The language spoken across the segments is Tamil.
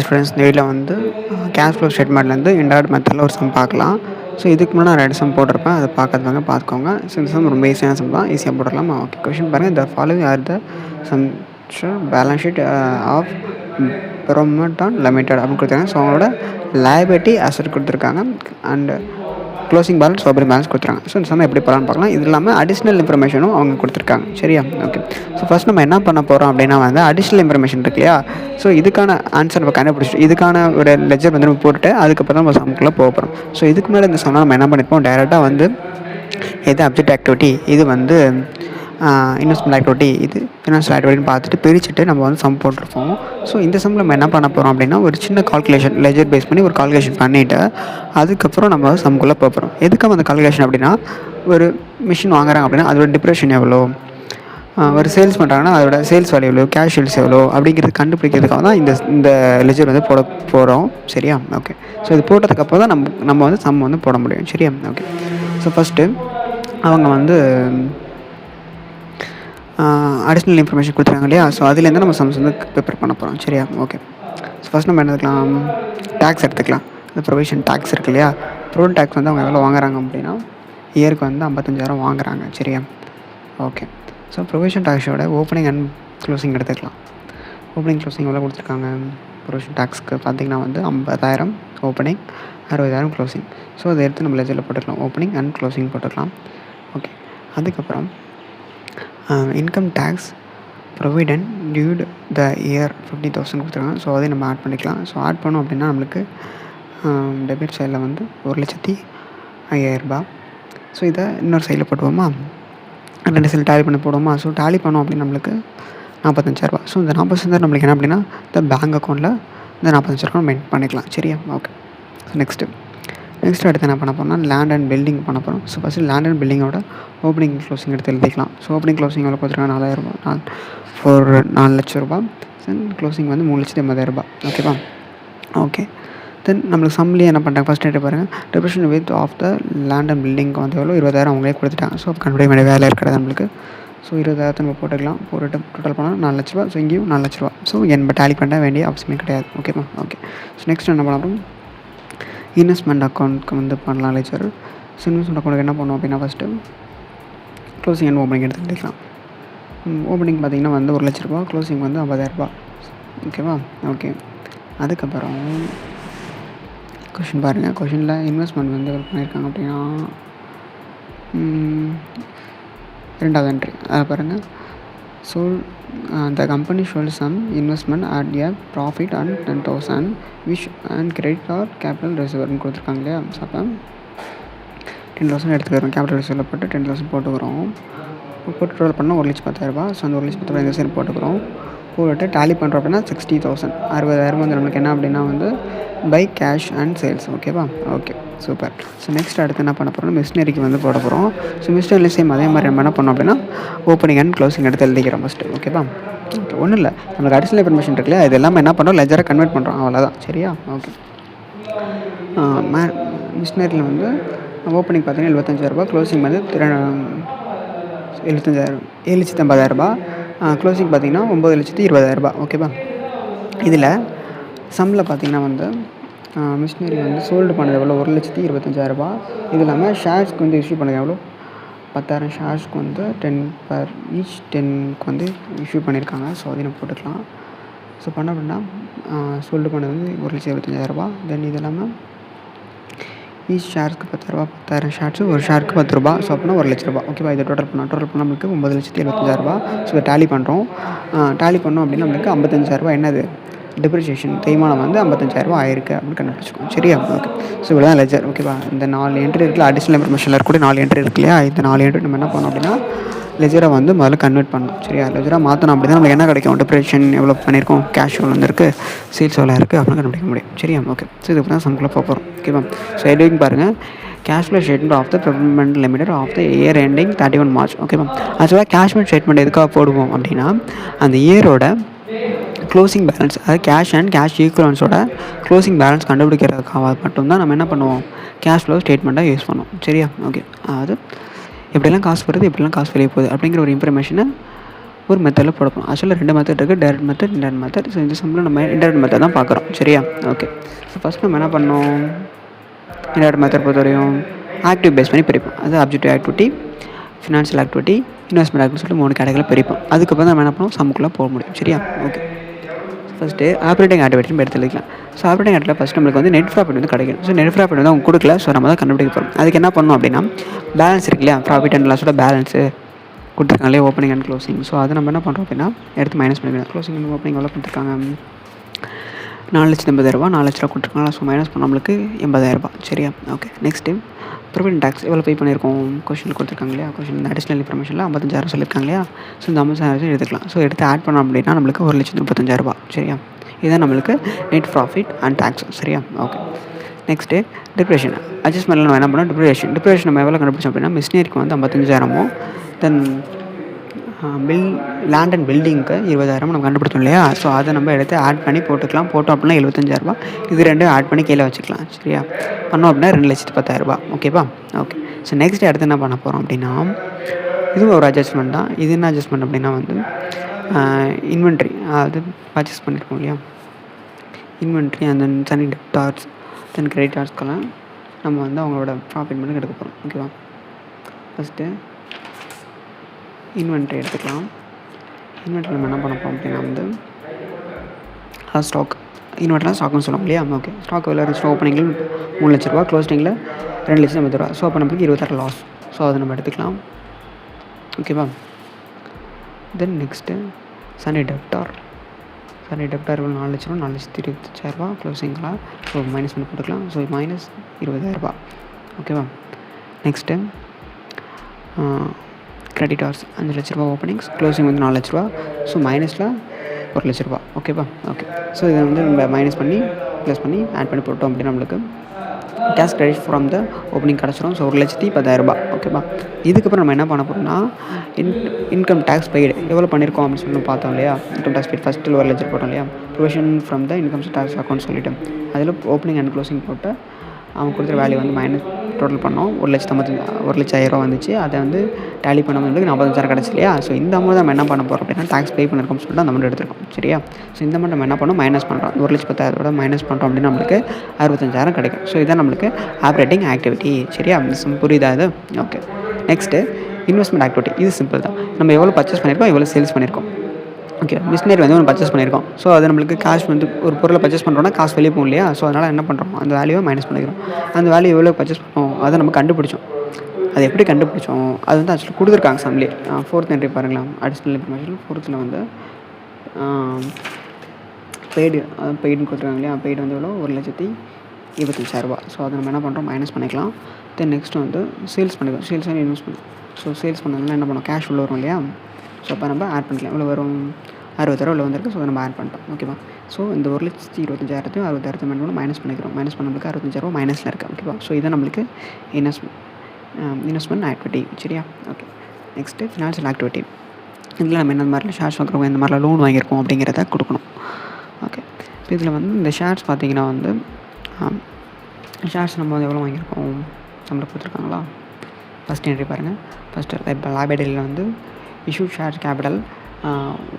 ஸ்டூடெண்ட்ஸ் இந்த வீடியோவில் வந்து கேஷ் ஃப்ளோ ஸ்டேட்மெண்ட்லேருந்து இன்டைரக்ட் மெத்தடில் ஒரு சம் பார்க்கலாம். ஸோ இதுக்கு முன்னாடி நான் 2 சம் போட்டிருப்பேன், அதை பார்க்காதவங்க பார்த்துக்கோங்க. ஸோ இந்த சம் ரொம்ப ஈஸியான சம் தான், ஈஸியாக போட்டுடலாம். ஓகே, கொஷின் பாருங்கள். The following are the sum balance sheet of ப்ரோமோட்டான் லிமிடெட் அப்படின்னு கொடுத்துருக்காங்க. ஸோ அவங்களோட லைபிலிட்டி அசட் கொடுத்துருக்காங்க and closing balance opening balance கொடுத்துருக்காங்க. ஸோ இந்த சம் எப்படி போகலான்னு பார்க்கலாம். இது இல்லாமல் அடிஷ்னல் இன்ஃபர்மேஷனும் அவங்க கொடுத்துருக்காங்க. சரியா? ஓகே. ஸோ ஃபஸ்ட் நம்ம என்ன பண்ண போகிறோம் அப்படின்னா வந்து அடிஷ்னல் இன்ஃபர்மேஷன் இருக்கு இல்லையா? ஸோ இதுக்கான ஆன்சர் நம்ம கண்டுபிடிச்சிட்டு இதுக்கான ஒரு லெஜர் வந்து நம்ம போட்டுட்டு அதுக்கப்புறம் தான் நம்ம சம்குள்ளே போக போகிறோம். ஸோ இதுக்கு மேலே இந்த சம்மில் நம்ம என்ன பண்ணிப்போம், டைரெக்டாக வந்து இது அப்ஜெக்ட் ஆக்டிவிட்டி, இது வந்து இன்வெஸ்ட்மெண்ட் ஆக்டிவிட்டி, இது ஃபினான்ஷியல் ஆக்டிவிட்டின்னு பார்த்துட்டு பிரிச்சுட்டு நம்ம வந்து சம் போட்டிருப்போம். ஸோ இந்த சம்மில் நம்ம என்ன பண்ண போகிறோம் அப்படின்னா ஒரு சின்ன கால்குலேஷன் லெஜர் பேஸ் பண்ணி ஒரு கால்குலேஷன் பண்ணிவிட்டு அதுக்கப்புறம் நம்ம சம்குள்ளே போகிறோம். எதுக்கு அந்த கால்குலேஷன் அப்படின்னா, ஒரு மிஷின் வாங்குறாங்க அப்படின்னா அதோட டிப்ரெஷன் எவ்வளோ, ஒரு சேல்ஸ் பண்ணுறாங்கன்னா அதோட சேல்ஸ் வேல்யூ எவ்வளோ, கேஷ் சேல்ஸ் எவ்வளோ அப்படிங்கிறது கண்டுபிடிக்கிறதுக்காக தான் இந்த லெஜர் வந்து போட போகிறோம். சரியா? ஓகே. ஸோ இது போட்டதுக்கப்புறம் தான் நம்ம வந்து சம் வந்து போட முடியும். சரியா? ஓகே. ஸோ ஃபஸ்ட்டு அவங்க வந்து அடிஷ்னல் இன்ஃபர்மேஷன் கொடுத்துருக்காங்க இல்லையா? ஸோ அதுலேருந்து நம்ம சம்ஸ் வந்து ப்ரிப்பேர் பண்ண போகிறோம். சரியா? ஓகே. ஸோ ஃபஸ்ட் நம்ம என்ன எடுத்துக்கலாம், டேக்ஸ் எடுத்துக்கலாம். இந்த ப்ரொவிஷன் டேக்ஸ் இருக்கு இல்லையா? ப்ரொவிஷன் டேக்ஸ் வந்து அவங்க எவ்வளோ வாங்குறாங்க அப்படின்னா இயருக்கு வந்து 55,000 வாங்குறாங்க. சரியா? ஓகே. ஸோ ப்ரொவிஷன் டேக்ஸோட ஓப்பனிங் அண்ட் க்ளோசிங் எடுத்துக்கலாம். ஓப்பனிங் க்ளோசிங் எவ்வளோ கொடுத்துருக்காங்க, ப்ரொவிஷன் டேக்ஸ்க்கு பார்த்திங்கன்னா வந்து 50,000 ஓப்பனிங், 60,000 க்ளோசிங். ஸோ அதை எடுத்து நம்ம லெஜரில் போட்டுக்கலாம், ஓப்பனிங் அண்ட் க்ளோசிங் போட்டுக்கலாம். ஓகே. அதுக்கப்புறம் இன்கம் டேக்ஸ் ப்ரொவிடென்ட் டியூட் த இயர் 50,000 கொடுத்துருக்காங்க. ஸோ அதையும் நம்ம ஆட் பண்ணிக்கலாம். ஸோ ஆட் பண்ணோம் அப்படின்னா நம்மளுக்கு டெபிட் சைடில் வந்து 1,05,000. ஸோ இதை இன்னொரு சைடில் போட்டுவோமா, 2 சைடில் டேலி பண்ணி போடுவோமா. ஸோ டேலி பண்ணோம் அப்படின்னு நம்மளுக்கு 45,000. ஸோ இந்த 45,000 நம்மளுக்கு என்ன அப்படின்னா இந்த பேங்க் அக்கௌண்ட்டில் இந்த 45,000 மெயின்டைன் பண்ணிக்கலாம். சரியா? ஓகே. ஸோ நெக்ஸ்ட்டு அடுத்து என்ன பண்ண போகிறோம்னா லேண்ட் அண்ட் பில்டிங் பண்ண போகிறோம். ஸோ ஃபஸ்ட்டு லேண்ட் அண்ட் பில்டிங்கோட ஓப்பனிங் க்ளோசிங் எடுத்து எழுதிக்கலாம். ஸோ ஓப்பனிங் க்ளோசிங் எவ்வளோ கொடுத்துருக்காங்க, 4,000 ஒரு 4 லட்ச ரூபா. தென் க்ளோசிங் வந்து 3,80,000. ஓகேவா? ஓகே. தென் நம்மளுக்கு சம்லேயே என்ன பண்ணுறாங்க, ஃபஸ்ட் ரேட்டு பாருங்கள், depreciation with of the land and building வந்து எவ்வளோ 20,000 அவங்களே கொடுத்துட்டாங்க. ஸோ கண்டுபிடிக்க வேண்டிய வேலை இருக்கிறது நம்மளுக்கு. ஸோ 20,000 நம்ம போட்டுக்கலாம். போட்டுட்டு டோட்டல் பண்ணால் 4 லட்ச ரூபா. ஸோ இங்கேயும் 4 லட்ச ரூபா. ஸோ நம்ம டேலி பண்ண வேண்டிய அவசியமே கிடையாது. ஓகேவா? ஓகே. ஸோ நெக்ஸ்ட் என்ன பண்ண இன்வெஸ்ட்மெண்ட் அக்கௌண்ட்டுக்கு வந்து பண்ணலாம் லெஜர். ஸோ இன்வெஸ்ட்மெண்ட் அக்கௌண்ட்டுக்கு என்ன பண்ணுவோம் அப்படின்னா ஃபஸ்ட்டு க்ளோசிங் அண்ட் ஓப்பனிங் எடுத்துக்கலாம். ஓப்பனிங் பார்த்திங்கன்னா வந்து 1 லட்ச ரூபா, க்ளோசிங் வந்து 50,000. ஓகேவா? ஓகே. அதுக்கப்புறம் கொஷின் பாருங்கள். கொஷினில் இன்வெஸ்ட்மெண்ட் வந்து எவ்வளோ பண்ணியிருக்காங்க அப்படின்னா 2வது என்ட்ரி அதை பாருங்கள். So the company sold some investment at a profit on 10,000 which and credit or capital reserve கொடுத்துருக்காங்க இல்லையா? ஸோ அப்போ 10,000 எடுத்துக்கிறோம், கேபிட்டல் ரிசர்வில் போட்டு 10,000 போட்டுக்கிறோம். போட்டு டோட்டல் பண்ணால் 1,10,000. ஸோ அந்த 1,10,000 இந்த சைடு போட்டுக்கிறோம். போட்டு டேலி பண்ணுறோம் அப்படின்னா 60,000 60,000 வந்து நம்மளுக்கு என்ன அப்படின்னா வந்து பை கேஷ் அண்ட் சேல்ஸ். ஓகேவா? Okay, super. ஸோ நெக்ஸ்ட் அடுத்து என்ன பண்ண போகிறோம், மிஷினரிக்கு வந்து போட போகிறோம். ஸோ மிஷினரியில் சேம் அதே மாதிரி நம்ம என்ன பண்ணோம் அப்படின்னா ஓப்பனிங் அண்ட் க்ளோசிங் எடுத்து எழுதிக்கிறோம் ஃபஸ்ட்டு. ஓகேவா? ஓகே. ஒன்றும் இல்லை, நம்மளுக்கு அடிஷ்னல் இன்ஃபர்மேஷன் இருக்குல்ல, இது எல்லாமே என்ன பண்ணுறோம், லெஜரை கன்வெர்ட் பண்ணுறோம், அவ்வளோதான். சரியா? ஓகே. மிஷினரியில் வந்து ஓப்பனிங் பார்த்தீங்கன்னா 75,000, க்ளோசிங் வந்து 7,80,000. க்ளோசிங் பார்த்திங்கன்னா 9,20,000. ஓகேவா? இதில் சம்மில் பார்த்திங்கன்னா வந்து மிஷினரி வந்து சோல்டு பண்ணது எவ்வளோ, 1,25,000. இது இல்லாமல் ஷேர்ஸ்க்கு வந்து இஷ்யூ பண்ணது எவ்வளோ, 10,000 ஷேர்ஸ்க்கு வந்து 10 per each 10க்கு வந்து இஷ்யூ பண்ணியிருக்காங்க. ஸோ அதையும் நம்ம போட்டுக்கலாம். ஸோ பண்ண அப்படின்னா சோல்டு பண்ணது வந்து 1,25,000. தென் இது இல்லாமல் ஈச் ஷேருக்கு 10,000, 10,000 ஷேர்ஸு, ஒரு ஷேருக்கு 10 ரூபா. ஸோ அப்படின்னா 1 லட்ச ரூபா. ஓகேவா? இதை டோட்டல் பண்ணால் நம்மளுக்கு 9,75,000. ஸோ இதை டேலி பண்ணுறோம். டேலி பண்ணோம் அப்படின்னா நம்மளுக்கு 55,000 என்னது டெப்ரிசியேஷன், தேய்மானம் வந்து 55,000 ஆயிருக்கு அப்படின்னு கண்டுபிடிச்சிக்கோம். சரியா? ஓகே. ஸோ இவ்வளோ தான் லெஜர். ஓகேவா? இந்த 4 என்ட்ரி இருக்குல்ல, அடிஷ்னல் இன்ஃபர்மேஷனில் இருக்கக்கூடிய 4 என்ட்ரி இருக்கு இல்லையா? இந்த 4 என்ட்ரி நம்ம என்ன பண்ணோம் அப்படின்னா லெஜரை வந்து முதல்ல கன்வெர்ட் பண்ணணும். சரியா? லெஜராக மாற்றணும் அப்படின்னா நம்மளுக்கு என்ன கிடைக்கும், டெப்ரிசியேஷன் எவ்வளோ பண்ணியிருக்கோம், கேஷ் எவ்வளோ வந்துருக்கு, சேல்ஸ் எவ்வளோ இருக்குது அப்படின்னு கண்டுபிடிக்க முடியும். சரியா? ஓகே. ஸோ இது தான் சம்குள்ளே போகிறோம். ஓகேவா? ஸோ எடிட்டிங் பாருங்கள், cash flow statement of the ப்ரிவென்ட் limited of the year ending 31 March. ஓகேவா? ஆக்சுவலாக கேஷ் ஃப்ளோ ஸ்டேட்மெண்ட் எதுக்காக போடுவோம் அப்படின்னா அந்த இயரோட க்ளோசிங் பேலன்ஸ், அதாவது கேஷ் அண்ட் கேஷ் ஈக்குவலன்ஸோட க்ளோசிங் பேலன்ஸ் கண்டுபிடிக்கிறதுக்காக மட்டும்தான் நம்ம என்ன பண்ணுவோம், கேஷ் ஃப்ளோ ஸ்டேட்மெண்ட்டாக யூஸ் பண்ணுவோம். சரியா? ஓகே. அதாவது எப்படிலாம் காசு வருது, எப்படிலாம் காசு வெளியே போகுது அப்படிங்கிற ஒரு இன்ஃபர்மேஷனை ஒரு மெத்தடில் போட போகிறோம். ஆக்சுவலாக 2 மெத்தட் இருக்குது, direct method, indirect method. So இந்த சம்மில் நம்ம இன்டைரக்ட் மெத்தட் தான் பார்க்குறோம். சரியா? ஓகே. ஸோ ஃபஸ்ட் நம்ம என்ன பண்ணோம், இன்டைரக்ட் மெத்தட் பொறுத்தவரையும் ஆக்டிவ் பேஸ் பண்ணி பிரிப்போம். அது objective activity, financial activity, investment activity சொல்லிட்டு 3 கேட்டகரியில் பிரிப்போம். அதுக்கப்புறம் தான் நம்ம என்ன பண்ணுவோம், சம்முக்குள்ளே போக முடியும். சரியா? ஓகே. ஃபஸ்ட்டு ஆப்ரேட்டிங் ஆக்டிவிட்டி எடுத்து எழுதிக்கலாம். ஸோ ஆப்ரேட்டிங் ஆக்டிவிட்டி ஃபஸ்ட் நம்மளுக்கு வந்து நெட் ப்ராஃபிட் வந்து கிடைக்கும். ஸோ நெட் ப்ராஃபிட் வந்து அவங்க கொடுக்கல. ஸோ நம்ம தான் கண்டுபிடிக்க போகிறோம். அதுக்கு என்ன பண்ணணும் அப்படின்னா, பேலன்ஸ் இருக்கு இல்லையா, ப்ராஃபிட் அண்ட் லாஸோட பேலன்ஸு கொடுத்துருக்காங்களே, ஓப்பனிங் அண்ட் க்ளோசிங். ஸோ அதை நம்ம என்ன பண்ணுறோம் அப்படின்னா, எடுத்து மைனஸ் பண்ணிக்கலாம். க்ளோசிங் அண்ட் ஓப்பனிங் எவ்வளோ கொடுத்துருக்காங்க, 4,80,000, 4,00,000 கொடுத்துருக்காங்களா. ஸோ மைனஸ் பண்ண நம்மளுக்கு 80,000. சரியா? ஓகே. நெக்ஸ்ட்டு ப்ரொவிடென்ட் டேக்ஸ் எவ்வளோ பே பண்ணியிருக்கோம், கொஷின் கொடுத்துருக்காங்க இல்லையா, கொஷின் அடிஷ்னல் இன்ஃபர்மேஷனில் 55,000 சொல்லியிருக்காங்க இல்லையா. ஸோ இந்த 55,000 எடுத்துக்கலாம். ஸோ எடுத்து ஆட் பண்ணோம் அப்படின்னா நம்மளுக்கு 1,35,000. சரியா? இதுதான் நம்மளுக்கு நெட் ப்ராஃபிட் அண்ட் டேக்ஸ். சரியா? ஓகே. நெக்ஸ்ட்டு டிப்ரேஷன் அட்ஜஸ்ட்மெண்ட்டில் நம்ம என்ன பண்ணோம், டிப்ரேஷன் நம்ம எவ்வளோ கண்டுபிடிச்சோம் அப்படின்னா, மிஷினரிக்கு வந்து 55,000, தென் லேண்ட் அண்ட் பில்டிங்க்கு 20,000 நம்ம கண்டுபிடிச்சோம் இல்லையா. ஸோ அதை நம்ம எடுத்து ஆட் பண்ணி போட்டுக்கலாம். போட்டோம் அப்படின்னா 75,000. இது ரெண்டும் ஆட் பண்ணி கீழே வச்சுக்கலாம். சரியா? பண்ணோம் அப்படின்னா 2,10,000. ஓகேவா? ஓகே. ஸோ நெக்ஸ்ட் அடுத்து என்ன பண்ண போகிறோம் அப்படின்னா, இதுவும் ஒரு அட்ஜஸ்ட்மெண்ட் தான். இது என்ன அட்ஜஸ்ட்மெண்ட் அப்படின்னா வந்து இன்வென்ட்ரி, அது பர்ச்சேஸ் பண்ணியிருக்கோம் இல்லையா, inventory and then sundry debtors then கிரெடிட்டார்ஸ்க்கெல்லாம் நம்ம வந்து அவங்களோட ப்ராஃபிட் மட்டும் எடுக்க போகிறோம். ஓகேவா? ஃபஸ்ட்டு இன்வென்ட்ரி எடுத்துக்கலாம். இன்வென்ட்ரி நம்ம என்ன பண்ண போகிறோம் அப்படின்னா வந்து ஸ்டாக், இன்வென்ட்ரிலாம் ஸ்டாக்னு சொல்லுவோம் இல்லையா. ஓகே. ஸ்டாக் எவ்வளோ இருந்துச்சு, ஓப்பனிங்கில் 3,00,000, க்ளோசிங்கில் 2,80,000. ஸோ அப்போ நம்மளுக்கு 26 லாஸ். ஸோ அதை நம்ம எடுத்துக்கலாம். ஓகேவா? தென் நெக்ஸ்ட்டு சனி டெப்டார் எவ்வளோ, 4,00,000, 4,25,000 க்ளோசிங்கில். ஸோ மைனஸ் பண்ணி போட்டுக்கலாம். So minus 20,000. ஓகேவா? நெக்ஸ்ட்டு கிரெடிட்டார்ஸ் 5,00,000 ஓப்பனிங்ஸ், க்ளோசிங் வந்து 4,00,000. ஸோ மைனஸில் 1,00,000. ஓகேவா? ஓகே. ஸோ இதை வந்து நம்ம மைனஸ் பண்ணி ப்ளஸ் பண்ணி ஆட் பண்ணி போட்டோம் அப்படின்னா நம்மளுக்கு cash credit from the opening கிடச்சிரும். ஸோ 1,10,000. ஓகேவா? இதுக்கப்புறம் நம்ம என்ன பண்ண போகிறோம்னா, இன்கம் டேக்ஸ் பெய்டு எவ்வளோ பண்ணியிருக்கோம் அப்படின்னு சொல்லி பார்த்தோம் இல்லையா. இன்கம் டேக்ஸ் பெய்டு ஃபஸ்ட்டில் 1,00,000 போட்டோம் இல்லையா, provision from the income tax account சொல்லிவிட்டு அதில் ஓப்பனிங் அண்ட் க்ளோசிங் போட்டு அவங்க கொடுக்குற வேல்யூ வந்து மைனஸ் டோட்டல் பண்ணோம். 1,50,000 வந்துச்சு. அதை வந்து டேலி பண்ணவங்களுக்கு 45,000 கிடச்சி இல்லையா. ஸோ இந்த அமௌண்ட் நம்ம என்ன பண்ண போகிறோம் அப்படின்னா, டேக்ஸ் பே பண்ணியிருக்கோம்னு சொல்லிட்டு அந்த அமௌண்ட் எடுத்துருக்கோம். சரியா? ஸோ இந்த அமௌண்ட் நம்ம என்ன பண்ணோம், மைனஸ் பண்ணுறோம். 1,10,000 மைனஸ் பண்ணுறோம் அப்படின்னா நம்மளுக்கு 65,000 கிடைக்கும். ஸோ இதான் நம்மளுக்கு ஆப்ரேட்டிங் ஆக்டிவிட்டி. சரியா? புரியுதா இது? ஓகே. Next investment activity. இது சிம்பிள் தான். நம்ம எவ்வளோ பர்ச்சேஸ் பண்ணியிருக்கோம், எவ்வளோ சேல்ஸ் பண்ணியிருக்கோம். ஓகே. மிஷினரி வந்து ஒன்று பர்ச்சேஸ் பண்ணியிருக்கோம். ஸோ அது நம்மளுக்கு காசு வந்து ஒரு பொருளை பர்ச்சேஸ் பண்ணுறோன்னா காசு வெளியே போகும் இல்லையா. ஸோ அதனால் என்ன பண்ணுறோம், அந்த வேல்யூவை மைனஸ் பண்ணிக்கிறோம். அந்த வேல்யூ எவ்வளோ பர்ச்சேஸ் பண்ணோம் அதை நம்ம கண்டுபிடிச்சோம். அது எப்படி கண்டுபிடிச்சோம், அது வந்து ஆக்சுவலி கொடுத்துருக்காங்க சம்லே. 4th என்ட்ரி பாருங்களேன், அடிஷ்னல் இன்ஃபர்மேஷன் 4th வந்து பெய்டுன்னு கொடுத்துருக்காங்க இல்லையா. பெய்டு வந்து எவ்வளோ, 1,25,000. ஸோ அதை நம்ம என்ன பண்ணுறோம், மைனஸ் பண்ணிக்கலாம். தென் நெக்ஸ்ட் வந்து சேல்ஸ் பண்ணிக்கலாம். Sales and investment. So sales பண்ணதுனால என்ன பண்ணோம், கேஷ் உள்ள வரும் இல்லையா. ஸோ அப்போ நம்ம ஆட் பண்ணிக்கலாம். எவ்வளோ வரும், 60,000 உள்ள வந்திருக்கு. ஸோ நம்ம ஆட் பண்ணிட்டோம். ஓகேவா? ஸோ இந்த 1,25,000 60,000 மைனஸ் பண்ணிக்கிறோம். மைனஸ் பண்ண நம்மளுக்கு 65,000 மைனஸில் இருக்குது. ஓகேவா? ஸோ இதான் நம்மளுக்கு இன்வெஸ்ட்மெண்ட் ஆக்டிவிட்டி. சரியா? ஓகே. Next financial activity. இதில் நம்ம என்ன மாதிரிலாம் ஷேர்ஸ் வாங்குறோம், இந்த மாதிரிலாம் லோன் வாங்கியிருக்கோம் அப்படிங்கிறத கொடுக்கணும். ஓகே. இப்போ இதில் வந்து இந்த ஷேர்ஸ் பார்த்திங்கன்னா வந்து ஷேர்ஸ் நம்ம வந்து எவ்வளோ வாங்கியிருக்கோம் நம்மளுக்கு கொடுத்துருக்காங்களா. ஃபஸ்ட் என்ட்ரி பாருங்கள். ஃபஸ்ட்டு இப்போ லைபிலிட்டியில் வந்து issue share capital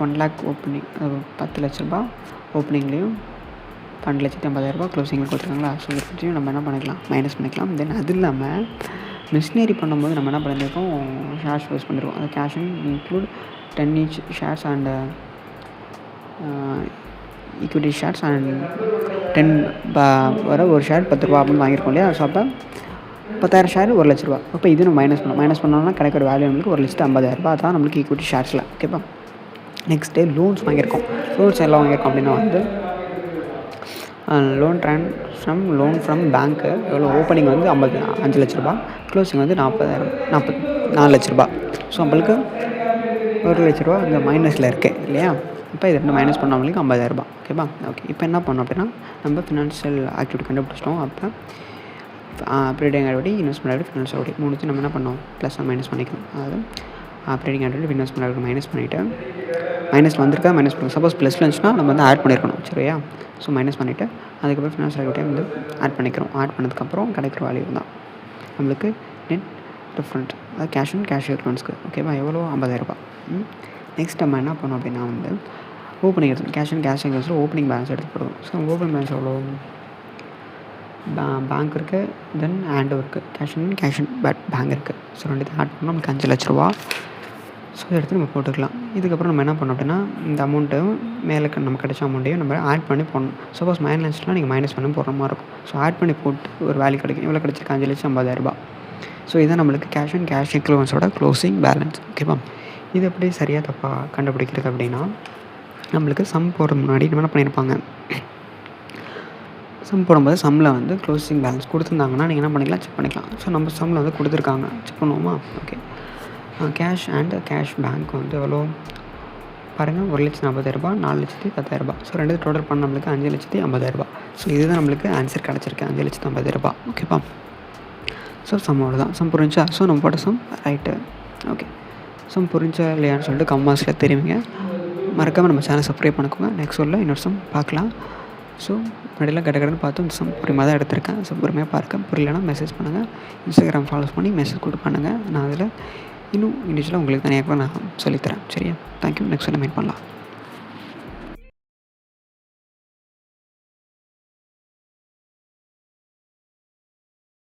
1 lakh opening, 10,00,000 ஓப்பனிங்லேயும் 12,50,000 க்ளோசிங்கில் கொடுத்துருக்காங்களா. ஸோ இதை நம்ம என்ன பண்ணிக்கலாம், மைனஸ் பண்ணிக்கலாம். தென் அது இல்லாமல் மிஷினரி பண்ணும்போது நம்ம என்ன பண்ணியிருக்கோம், ஷேர்ஸ் யூஸ் பண்ணியிருக்கோம். அது cash include 10 each shares and equity shares and 10 வர ஒரு ஷேர் 10 ரூபா அப்படின்னு வாங்கியிருக்கோம் இல்லையா. ஸோ அப்போ 10,000 ஷேர் 1,00,000. அப்போ இது நம்ம மைனஸ் பண்ணோம்னா கிடைக்கிற வேல்யூ நம்மளுக்கு 1,50,000 தான் நம்மளுக்கு ஈக்விட்டி ஷேர்ஸில். ஓகேப்பா? நெக்ஸ்ட்டு லோன்ஸ் வாங்கியிருக்கோம். லோன்ஸ் எல்லாம் வாங்கியிருக்கோம் அப்படின்னா வந்து லோன் ஃப்ரம் பேங்க்கு எவ்வளோ, ஓப்பனிங் வந்து 5,00,000, க்ளோசிங் வந்து 4,00,000. ஸோ நம்மளுக்கு 1,00,000 அங்கே மைனஸில் இருக்குது இல்லையா. இப்போ இது 2 மைனஸ் பண்ண நம்மளுக்கு 50,000. ஓகேப்பா? ஓகே. இப்போ என்ன பண்ணோம் அப்படின்னா நம்ம ஃபினான்ஷியல் ஆக்டிவிட்டி கண்டுபிடிச்சிட்டோம். அப்போ operating activity, investment activity, financial activity மூணுத்தையும் நம்ம என்ன பண்ணோம், ப்ளஸ் அண்ட் மைனஸ் பண்ணிக்கணும். அதாவது operating activity, investment activity minus பண்ணிவிட்டு மைனஸ் வந்திருக்கா மைனஸ் பண்ணணும். சப்போஸ் ப்ளஸில் இருந்துச்சுன்னா நம்ம வந்து ஆட் பண்ணியிருக்கணும். சரியா? ஸோ மைனஸ் பண்ணிவிட்டு அதுக்கப்புறம் ஃபினான்ஷியல் ஆக்டிவிட்டியை வந்து ஆட் பண்ணிக்கிறோம். ஆட் பண்ணதுக்கப்புறம் கிடைக்கிற வேல்யூ தான் நம்மளுக்கு நெட் டிஃப்ரெண்ட், அது கேஷ் அண்ட் கேஷ் எக்யூவலன்ஸ்க்கு. ஓகேவா? எவ்வளோ, 50,000. நெக்ஸ்ட் நம்ம என்ன பண்ணோம் அப்படின்னா வந்து ஓப்பனிங் எடுத்து கேஷ் அக்கௌண்ட்ஸில் ஓப்பனிங் பேலன்ஸ் எடுத்து போடுவோம். ஸோ ஓப்பனிங் பேலன்ஸ் எவ்வளோ, பேங்க் இருக்குது, தென் ஆண்டும் இருக்குது, கேஷ் அண்ட் பேங்க் இருக்குது. ஸோ ரெண்டுத்தையும் ஆட் பண்ணால் நமக்கு 5 லட்ச ரூபா. ஸோ எடுத்து நம்ம போட்டுக்கலாம். இதுக்கப்புறம் நம்ம என்ன பண்ணோம் அப்படின்னா இந்த அமௌண்ட்டு மேலே நம்ம கிடைச்ச அமௌண்ட்டையும் நம்ம ஆட் பண்ணி போடணும். சப்போஸ் மைனஸ்னால் நீங்கள் மைனஸ் பண்ணி போடுற மாதிரி இருக்கும். ஸோ ஆட் பண்ணி போட்டு ஒரு வேல்யூ கிடைக்கும். இவ்வளோ கிடச்சிருக்கு 5,50,000 ரூபா. ஸோ இதுதான் நம்மளுக்கு கேஷ் ஈக்குவலன்ஸோட க்ளோசிங் பேலன்ஸ். ஓகேவா? இது எப்படி சரியாக தப்பாக கண்டுபிடிக்கிறது அப்படின்னா நம்மளுக்கு சம் போடுறது முன்னாடி நம்ம என்ன பண்ணியிருப்பாங்க, சம் போடும்போது சம்மில் வந்து க்ளோசிங் பேலன்ஸ் கொடுத்துருந்தாங்கன்னா நீங்கள் என்ன பண்ணிக்கலாம், செக் பண்ணிக்கலாம். ஸோ நம்ம சம்மில் வந்து கொடுத்துருக்காங்க, செக் பண்ணுவோமா? Okay. Cash and cash bank வந்து எவ்வளோ பாருங்கள், 1,40,000 4,10,000. ஸோ ரெண்டு டோட்டல் பண்ண நம்மளுக்கு 5,50,000. ஸோ இதுதான் நம்மளுக்கு ஆன்சர் கிடச்சிருக்கு, 5,50,000. ஓகேப்பா? ஸோ சம் அவ்வளோதான். சம் புரிஞ்சா? ஸோ நம்ம போட்ட சம் ரைட்டு. ஓகே. சம் புரிஞ்சா இல்லையான்னு சொல்லிட்டு கமெண்ட்ஸில் தெரிவிங்க. மறக்காமல் நம்ம சேனல் சப்ஸ்கிரைப் பண்ணிக்கோங்க. நெக்ஸ்ட் சொல்ல இன்னொரு சம் பார்க்கலாம். ஸோ முன்னாடியெல்லாம் கடகடன்னு பார்த்து இந்த சம் பொறுமையாக தான் எடுத்திருக்கேன். ஸோ பொறுமையாக பார்க்க புரியலன்னா மெசேஜ் பண்ணுங்கள். இன்ஸ்டாகிராம் ஃபாலோ பண்ணி மெசேஜ் கொடுத்து பண்ணுங்கள். நான் அதில் இன்னும் இண்டிவிஜுவலாக உங்களுக்கு தனியாக கூட நான் சொல்லித்தரேன். சரியா? தேங்க்யூ. நெக்ஸ்ட் மீட் பண்ணலாம்.